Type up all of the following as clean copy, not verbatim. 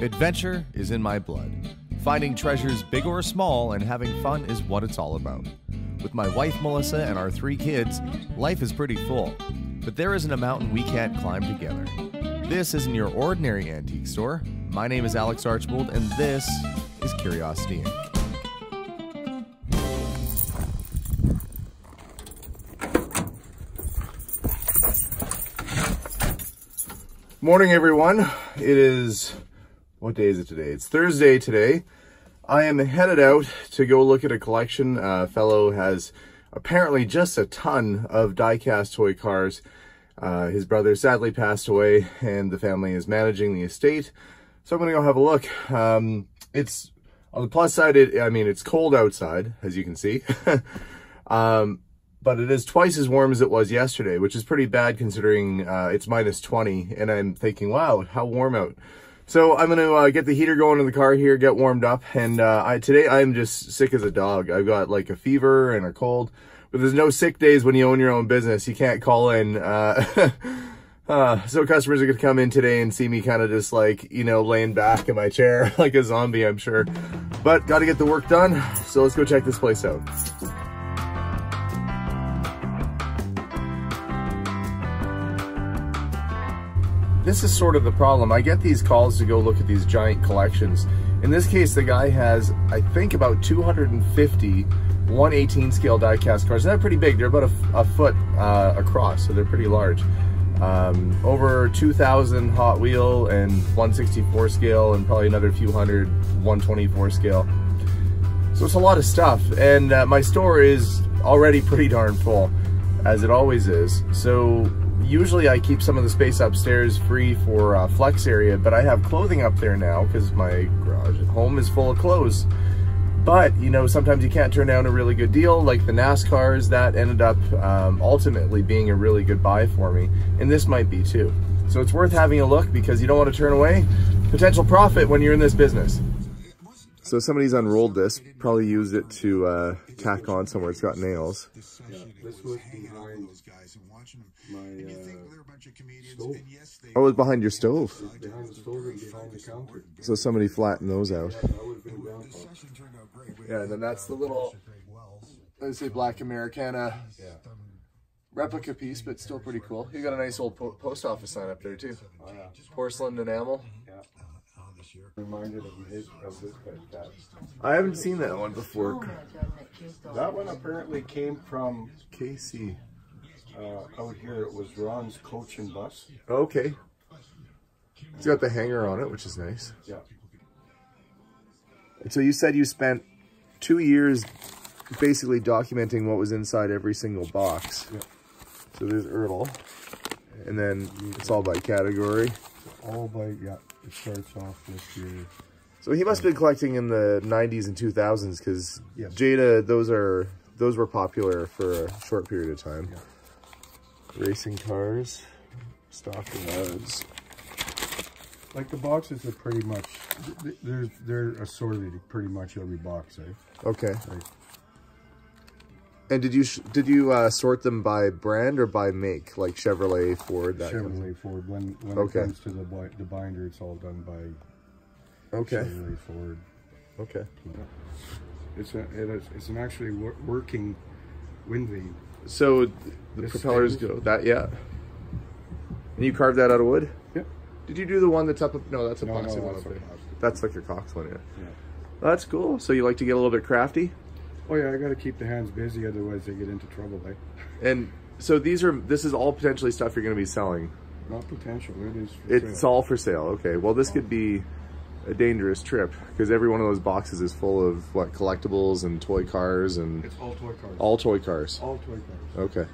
Adventure is in my blood. Finding treasures big or small and having fun is what it's all about. With my wife Melissa and our 3 kids, life is pretty full. But there isn't a mountain we can't climb together. This isn't your ordinary antique store. My name is Alex Archbold and this is Curiosity Inc. Morning everyone. It is, what day is it today? It's Thursday today. I am headed out to go look at a collection. Fellow has apparently just a ton of die-cast toy cars. His brother sadly passed away and the family is managing the estate. So I'm gonna go have a look. It's on the plus side, it's cold outside, as you can see. But it is twice as warm as it was yesterday, which is pretty bad considering it's minus 20. And I'm thinking, wow, how warm out. So I'm going to get the heater going in the car here, get warmed up. And today I'm just sick as a dog. I've got like a fever and a cold. But there's no sick days when you own your own business. You can't call in. So customers are going to come in today and see me kind of just like, you know, laying back in my chair like a zombie, I'm sure. But got to get the work done. So let's go check this place out. This is sort of the problem. I get these calls to go look at these giant collections. In this case, the guy has, I think, about 250 1/18 scale die-cast cars. They're pretty big. They're about a foot across, so they're pretty large. Over 2,000 Hot Wheel and 1/64 scale, and probably another few hundred 1/24 scale. So it's a lot of stuff, and my store is already pretty darn full, as it always is. So usually I keep some of the space upstairs free for flex area, but I have clothing up there now because my garage at home is full of clothes. But, you know, sometimes you can't turn down a really good deal, like the NASCARs. That ended up ultimately being a really good buy for me, and this might be too. So it's worth having a look because you don't want to turn away potential profit when you're in this business. So somebody's unrolled this, probably used it to tack on somewhere it's got nails. Yeah, this was behind my stove. Oh, it was behind your stove? Behind the stove and behind the counter. So somebody flattened those out. Yeah, that would have been down. Yeah, and then that's the little, let's say, Black Americana replica piece, but still pretty cool. You got a nice old post office sign up there too. Oh, yeah. Porcelain enamel. Yeah. Reminded of this guy. I haven't seen that one before. That one apparently came from KC. out here. It was Ron's Coach and Bus. Okay. It's got the hanger on it, which is nice. Yeah. And so you said you spent 2 years basically documenting what was inside every single box. Yeah. So there's Ertl. And then it's all by category. All by, yeah, it starts off with your... So he must have been collecting in the 90s and 2000s because yes. Jada, those were popular for a short period of time. Yeah. Racing cars, stock roads. Like the boxes are pretty much, they're assorted pretty much every box, eh? Okay. Like, and did you sort them by brand or by make, like Chevrolet, Ford, that kind of thing? Chevrolet, Ford. When Okay. it comes to the binder, it's all done by Okay. Chevrolet, Ford. Okay. It's an actually working wind vane. So the This propellers thing? go that, yeah. And you carved that out of wood? Yep. Did you do the one that's up? No, that's a No, epoxy one that's up there. epoxy. That's like your Cox one, yeah. Yeah. That's cool. So you like to get a little bit crafty? Oh yeah, I got to keep the hands busy, otherwise they get into trouble, eh? And so this is all potentially stuff you're going to be selling. Not potential, it is for It's sale. all for sale. Okay. Well, this could be a dangerous trip because every one of those boxes is full of what, collectibles and toy cars and It's all toy cars. all toy cars. All toy cars. Okay.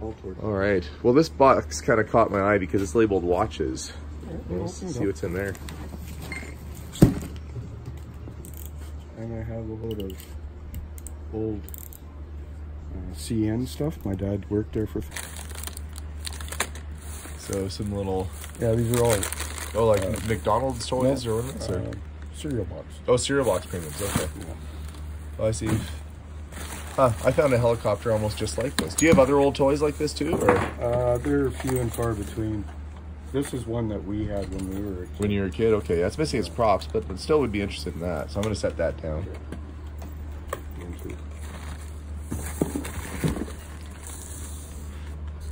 All toy cars. All right. Well, this box kind of caught my eye because it's labeled watches. Let's Open it see up. what's in there. And I have a load of old CN stuff. My dad worked there for... So some little, Yeah, these are all like McDonald's toys or ornaments? Or? cereal box. Oh, cereal box payments. Okay. Oh, I see. Huh, I found a helicopter almost just like this. Do you have other old toys like this too? Or? They're few and far between. This is one that we had when we were a kid. When you were a kid? Okay, that's missing its props, but still would be interested in that. So I'm going to set that down.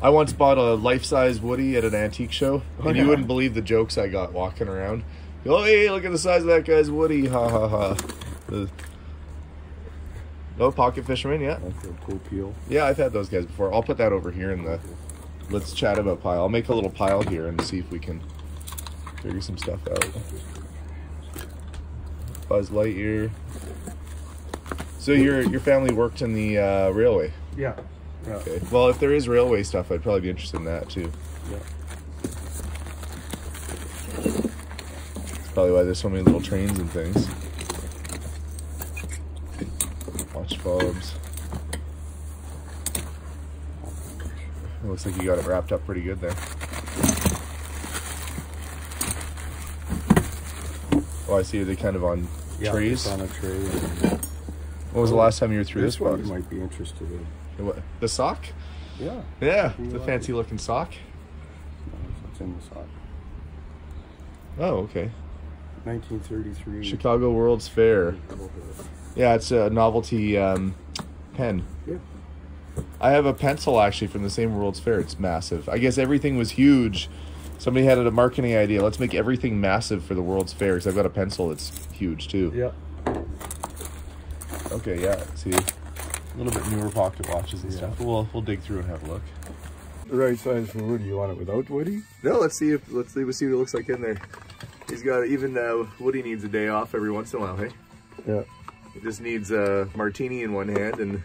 I once bought a life-size Woody at an antique show, and you wouldn't believe the jokes I got walking around. Oh, hey, look at the size of that guy's Woody, ha ha ha. No, pocket fisherman, yeah. That's a cool peel. Yeah, I've had those guys before. I'll put that over here in the... Let's chat about pile. I'll make a little pile here and see if we can figure some stuff out. Buzz Lightyear. So your family worked in the railway? Yeah. Yeah. Okay. Well, if there is railway stuff, I'd probably be interested in that too. Yeah. That's probably why there's so many little trains and things. Watch fobs. It looks like you got it wrapped up pretty good there. Oh, I see. Are they kind of on trays? On a tray. When was the last time you were through this one? box? You might be interested in. What? The sock? Yeah. Yeah, the fancy looking sock. It's in the sock. Oh, okay. 1933. Chicago World's Fair. Yeah, it's a novelty pen. Yeah. I have a pencil actually from the same World's Fair. It's massive. I guess everything was huge. Somebody had a marketing idea. Let's make everything massive for the World's Fair, because I've got a pencil that's huge too. Yeah. Okay, yeah. See, a little bit newer pocket watches and stuff. We'll dig through and have a look. The right size for Woody. You want it without Woody? No, let's see what it looks like in there. He's got even Woody needs a day off every once in a while, hey? Yeah. He just needs a martini in one hand and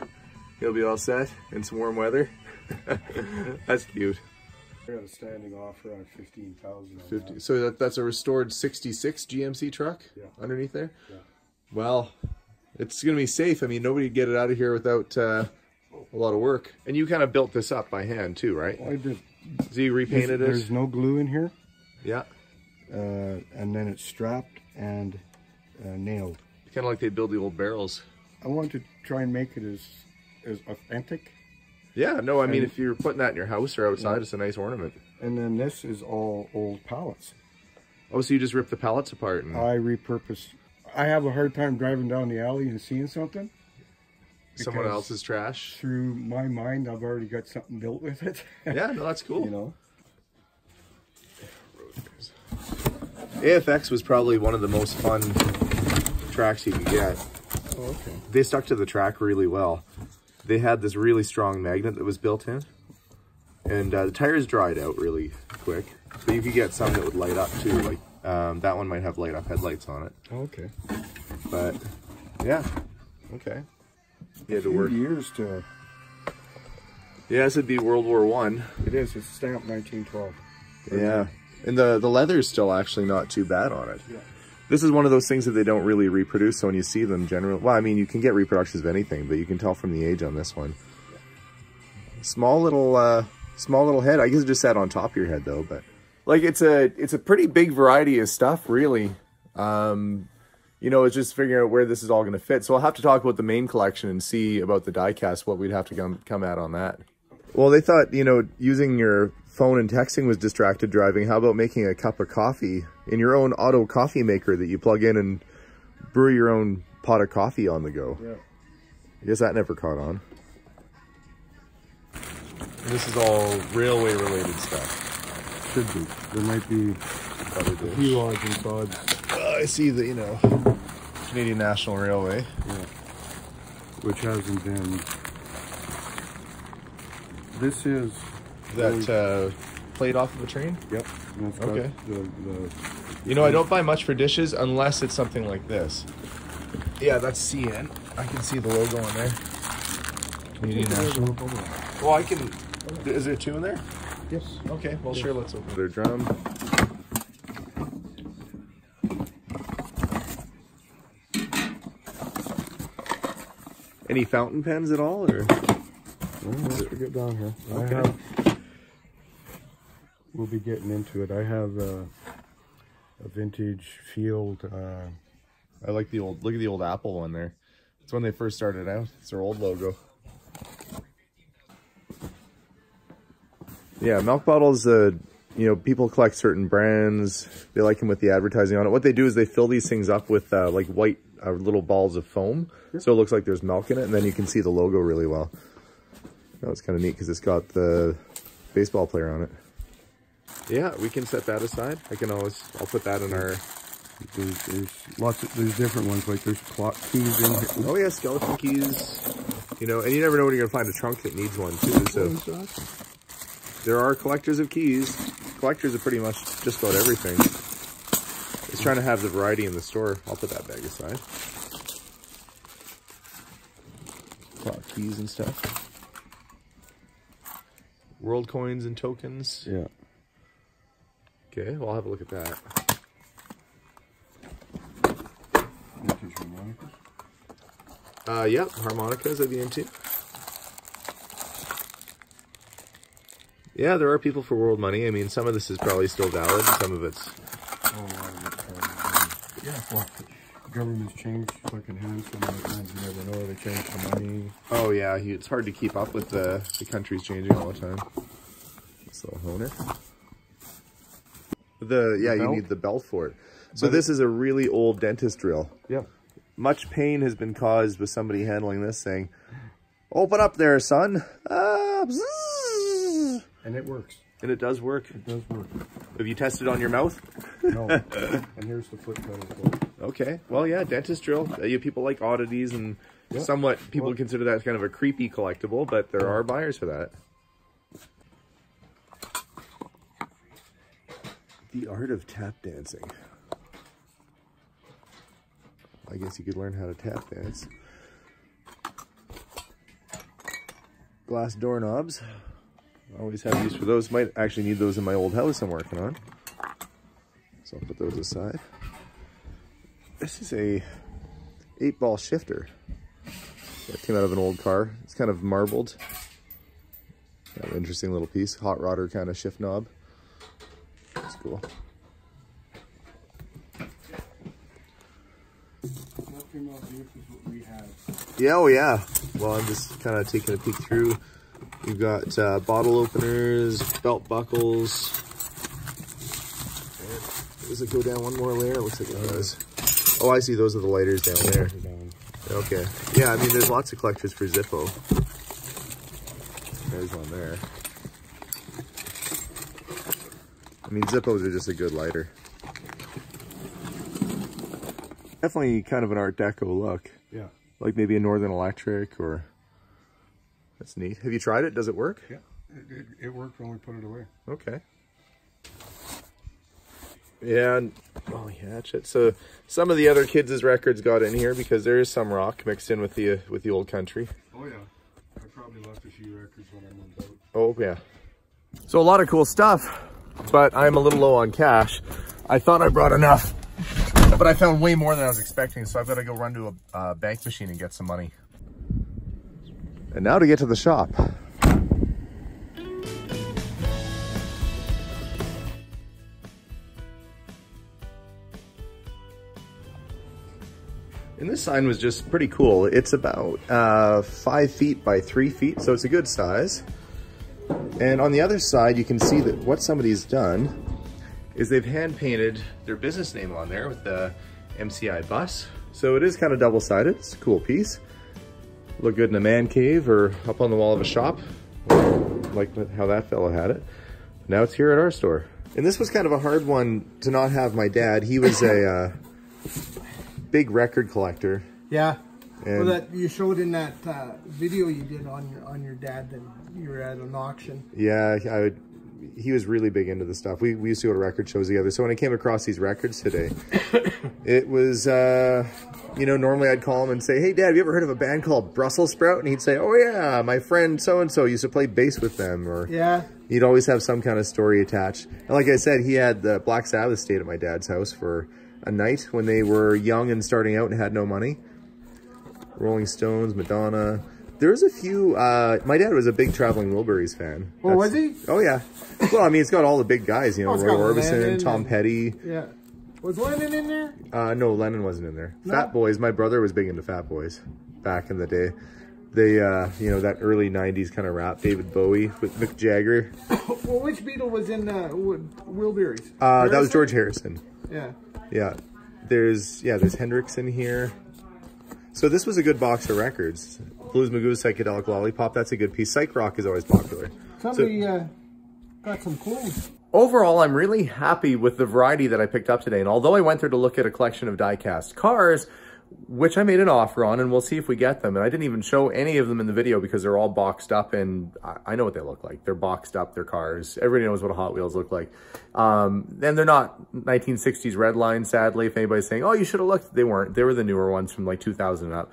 he'll be all set in some warm weather. That's cute. I got a standing offer on 15,000. 50. So that's a restored 66 GMC truck underneath there? Yeah. Well, it's going to be safe. I mean, nobody would get it out of here without a lot of work. And you kind of built this up by hand too, right? I did. So you repainted it? There's no glue in here. Yeah. And then it's strapped and nailed. Kind of like they build the old barrels. I want to try and make it as authentic. Yeah, no, I mean, if you're putting that in your house or outside, it's a nice ornament. And then this is all old pallets. Oh, so you just rip the pallets apart? And... I repurpose. I have a hard time driving down the alley and seeing something. Someone else's trash? Through my mind, I've already got something built with it. Yeah, no, that's cool. You know? AFX was probably one of the most fun tracks you could get. Oh, okay. They stuck to the track really well. They had this really strong magnet that was built in. And the tires dried out really quick. But you could get some that would light up too. Like that one might have light up headlights on it. Oh, okay. But yeah, okay. You had to work. Years to. Yeah, this would be World War I. It is. It's stamped 1912. Yeah, and the leather is still actually not too bad on it. Yeah. This is one of those things that they don't really reproduce. So when you see them, generally, well, I mean, you can get reproductions of anything, but you can tell from the age on this one. Small little head. I guess it just sat on top of your head though, but like it's a pretty big variety of stuff, really. You know, it's just figuring out where this is all going to fit. So I'll have to talk about the main collection and see about the diecast, what we'd have to come at on that. Well, they thought, you know, using your phone and texting was distracted driving. How about making a cup of coffee in your own auto coffee maker that you plug in and brew your own pot of coffee on the go? Yeah. I guess that never caught on. And this is all railway related stuff. Should be. There might be a few odds and sods. I see the, you know, Canadian National Railway. Yeah. Which hasn't been. This is that plate off of the train. Yep. And it's got okay. The you know, I don't buy much for dishes unless it's something like this. Yeah, that's CN. I can see the logo on there. Canadian National. Well, I can. Is there two in there? Yes. Okay. Well, sure. Let's open their drum. Any fountain pens at all, or? Let's get down here. Okay. We'll be getting into it. I have a vintage Field. I like the old. Look at the old Apple one there. It's when they first started out. It's their old logo. Yeah, milk bottles. you know, people collect certain brands. They like them with the advertising on it. What they do is they fill these things up with like white little balls of foam. So it looks like there's milk in it, and then you can see the logo really well. That was kind of neat because it's got the baseball player on it. Yeah, we can set that aside. I'll put that in our... There's different ones, like there's clock keys in here. Oh yeah, skeleton keys. You know, and you never know when you're gonna find a trunk that needs one too, so. There are collectors of keys. Collectors of pretty much just about everything. Just trying to have the variety in the store. I'll put that bag aside. Clock keys and stuff. World coins and tokens. Yeah. Okay, well, I'll have a look at that. Yeah, harmonicas I'd be into. Yeah, there are people for world money. I mean, some of this is probably still valid, and some of it's... yeah, well, government's changed fucking hands so many times, you never know, they change the money. Oh yeah, it's hard to keep up with the countries changing all the time. This little Honer. You need the belt for it. So this is a really old dentist drill. Yeah. Much pain has been caused with somebody handling this, saying, "Open up there, son." And it works. And it does work. It does work. Have you tested on your mouth? No. And here's the flip pedal. Okay. Well, yeah, dentist drill. People like oddities, and somewhat people consider that kind of a creepy collectible, but there are buyers for that. The art of tap dancing. I guess you could learn how to tap dance. Glass doorknobs. Always have use for those. Might actually need those in my old house I'm working on. So I'll put those aside. This is a 8-ball shifter. It came out of an old car. It's kind of marbled. Got an interesting little piece. Hot rodder kind of shift knob. That's cool. Yeah, oh yeah. Well, I'm just kind of taking a peek through. You've got bottle openers, belt buckles. Does it go down one more layer? It looks like it does. Oh, I see. Those are the lighters down there. Okay. Yeah, I mean, there's lots of collectors for Zippo. There's one there. I mean, Zippos are just a good lighter. Definitely kind of an Art Deco look. Yeah. Like maybe a Northern Electric or... That's neat. Have you tried it? Does it work? Yeah. It worked when we put it away. Okay. Yeah. And, oh yeah, shit. So some of the other kids' records got in here because there is some rock mixed in with the old country. Oh yeah. I probably left a few records when I moved out. Oh yeah. So a lot of cool stuff, but I'm a little low on cash. I thought I brought enough, but I found way more than I was expecting, so I've got to go run to a bank machine and get some money. And now to get to the shop. And this sign was just pretty cool. It's about 5 feet by 3 feet, so it's a good size. And on the other side, you can see that what somebody's done is they've hand painted their business name on there with the MCI bus. So it is kind of double-sided. It's a cool piece. Look good in a man cave or up on the wall of a shop, like how that fellow had it. Now it's here at our store. And this was kind of a hard one to not have my dad. He was a big record collector. Yeah. And well, that you showed in that video you did on your dad, that you were at an auction. Yeah, he was really big into the stuff. We used to go to record shows together. So when I came across these records today, it was, you know, normally I'd call him and say, "Hey, Dad, have you ever heard of a band called Brussels Sprout?" And he'd say, "Oh, yeah, my friend so-and-so used to play bass with them." Or yeah. He'd always have some kind of story attached. And like I said, he had the Black Sabbath stayed at my dad's house for a night when they were young and starting out and had no money. Rolling Stones, Madonna. There's a few, my dad was a big Traveling Wilburys fan. Oh, was he? Oh, yeah. Well, I mean, it's got all the big guys, you know, Roy Orbison, Tom Petty. Yeah. Was Lennon in there? No, Lennon wasn't in there. No? Fat Boys, my brother was big into Fat Boys back in the day. They, you know, that early 90s kind of rap, David Bowie with Mick Jagger. Well, which Beatle was in Wilburys? That was George Harrison. Yeah. Yeah. There's Hendrix in here. So this was a good box of records. Blues Magoo's Psychedelic Lollipop, that's a good piece. Psych rock is always popular. Somebody got some clothes. Overall, I'm really happy with the variety that I picked up today. And although I went there to look at a collection of die-cast cars, which I made an offer on, and we'll see if we get them. And I didn't even show any of them in the video because they're all boxed up, and I know what they look like. They're boxed up, they're cars. Everybody knows what a Hot Wheels look like. And they're not 1960s Redline, sadly. If anybody's saying, oh, you should have looked, they weren't. They were the newer ones from like 2000 and up.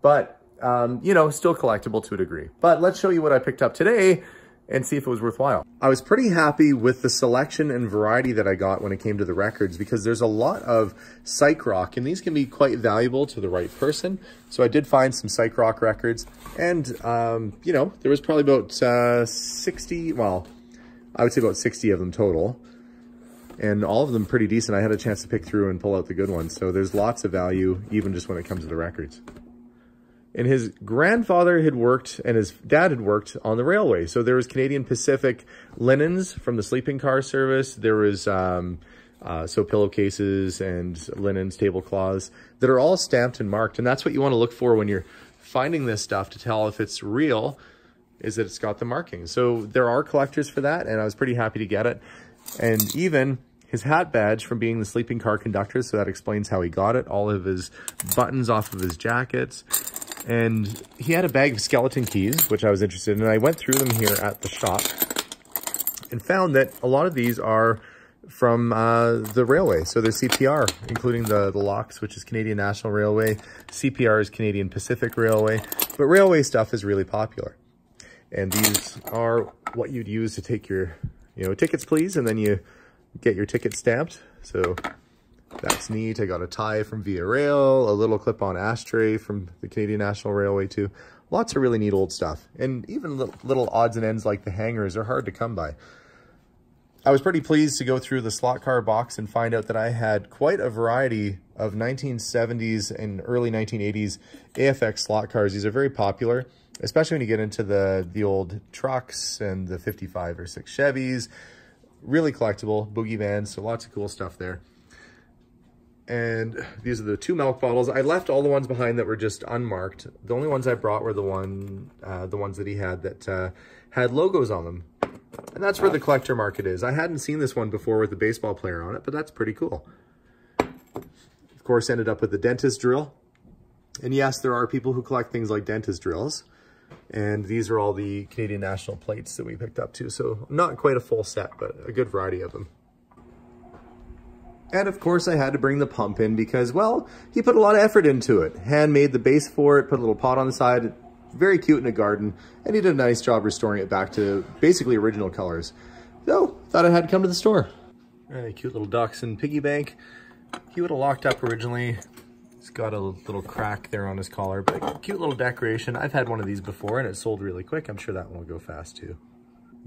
But, you know, still collectible to a degree. But let's show you what I picked up today and see if it was worthwhile. I was pretty happy with the selection and variety that I got when it came to the records, because there's a lot of psych rock, and these can be quite valuable to the right person. So I did find some psych rock records, and you know, there was probably about 60, well, I would say about 60 of them total, and all of them pretty decent. I had a chance to pick through and pull out the good ones. So there's lots of value, even just when it comes to the records. And his grandfather had worked, and his dad had worked on the railway. So there was Canadian Pacific linens from the sleeping car service. There was so pillowcases and linens, tablecloths that are all stamped and marked. And that's what you want to look for when you're finding this stuff to tell if it's real, is that it's got the marking. So there are collectors for that, and I was pretty happy to get it. And even his hat badge from being the sleeping car conductor, so that explains how he got it. All of his buttons off of his jackets. And he had a bag of skeleton keys, which I was interested in. And I went through them here at the shop and found that a lot of these are from the railway. So they're CPR, including the locks, which is Canadian National Railway. CPR is Canadian Pacific Railway. But railway stuff is really popular. And these are what you'd use to take your, you know, tickets, please. And then you get your ticket stamped. So that's neat. I got a tie from Via Rail, a little clip-on ashtray from the Canadian National Railway too. Lots of really neat old stuff. And even little odds and ends like the hangers are hard to come by. I was pretty pleased to go through the slot car box and find out that I had quite a variety of 1970s and early 1980s AFX slot cars. These are very popular, especially when you get into the old trucks and the 55 or 6 Chevys. Really collectible, boogie vans, so lots of cool stuff there. And these are the 2 milk bottles. I left all the ones behind that were just unmarked. The only ones I brought were the ones that he had that had logos on them. And that's where the collector market is. I hadn't seen this one before with the baseball player on it, but that's pretty cool. Of course, ended up with the dentist drill. And yes, there are people who collect things like dentist drills. And these are all the Canadian National plates that we picked up too. So not quite a full set, but a good variety of them. And of course I had to bring the pump in because, well, he put a lot of effort into it. Handmade the base for it, put a little pot on the side, very cute in a garden, and he did a nice job restoring it back to basically original colors. So, thought I had to come to the store. Cute little Dachshund piggy bank. He would have locked up originally. He's got a little crack there on his collar, but a cute little decoration. I've had one of these before and it sold really quick. I'm sure that one will go fast too.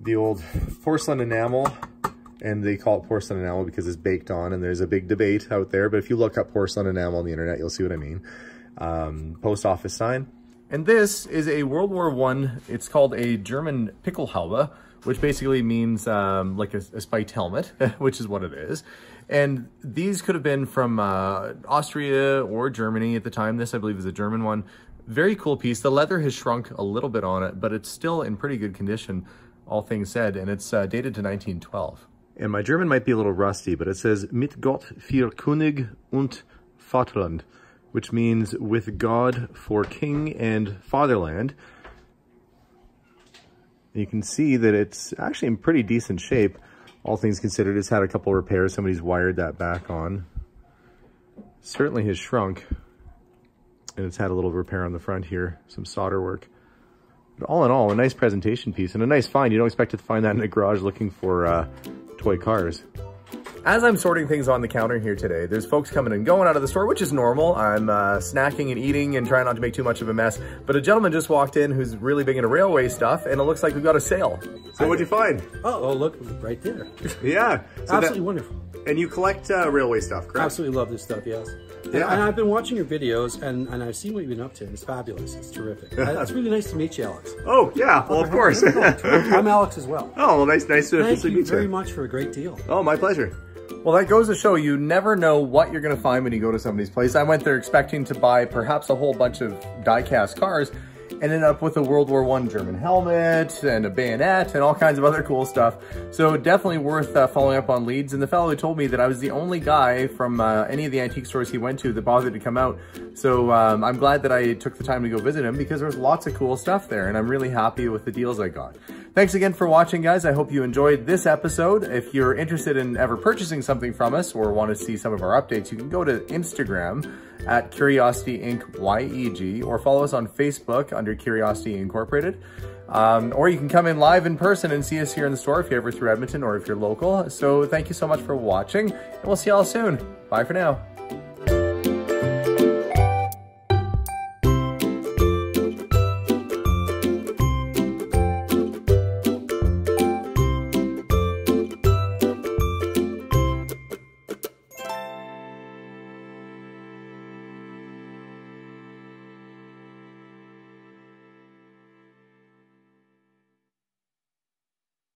The old porcelain enamel. And they call it porcelain enamel because it's baked on, and there's a big debate out there. But if you look up porcelain enamel on the internet, you'll see what I mean. Post office sign. And this is a World War I. It's called a German Pickelhaube, which basically means like a spiked helmet, which is what it is. And these could have been from Austria or Germany at the time. This, I believe, is a German one. Very cool piece. The leather has shrunk a little bit on it, but it's still in pretty good condition, all things said. And it's dated to 1912. And my German might be a little rusty, but it says, Mit Gott für König und Vaterland, which means with God for king and fatherland. And you can see that it's actually in pretty decent shape. All things considered, it's had a couple repairs. Somebody's wired that back on. Certainly has shrunk. And it's had a little repair on the front here, some solder work. But all in all, a nice presentation piece and a nice find. You don't expect to find that in a garage looking for toy cars. As I'm sorting things on the counter here today, there's folks coming and going out of the store, which is normal. I'm snacking and eating and trying not to make too much of a mess. But a gentleman just walked in who's really big into railway stuff, and it looks like we've got a sale. So what'd you find? Oh, look, right there. Yeah. So absolutely wonderful. And you collect railway stuff, correct? Absolutely love this stuff, yes. Yeah. And I've been watching your videos, and I've seen what you've been up to. It's fabulous. It's terrific. It's really nice to meet you, Alex. Oh, yeah. Well, of course. I'm Alex as well. Oh, well, nice to meet you. Thank you very much for a great deal. Oh, my pleasure. Well, that goes to show you never know what you're going to find when you go to somebody's place. I went there expecting to buy perhaps a whole bunch of die-cast cars, and ended up with a World War I German helmet and a bayonet and all kinds of other cool stuff. So definitely worth following up on leads. And the fellow who told me that I was the only guy from any of the antique stores he went to that bothered to come out. So I'm glad that I took the time to go visit him, because there's lots of cool stuff there, and I'm really happy with the deals I got. Thanks again for watching, guys. I hope you enjoyed this episode. If you're interested in ever purchasing something from us or want to see some of our updates, you can go to Instagram at Curiosity Inc. YEG, or follow us on Facebook under Curiosity Incorporated. Or you can come in live in person and see us here in the store if you're ever through Edmonton or if you're local. So thank you so much for watching, and we'll see y'all soon. Bye for now.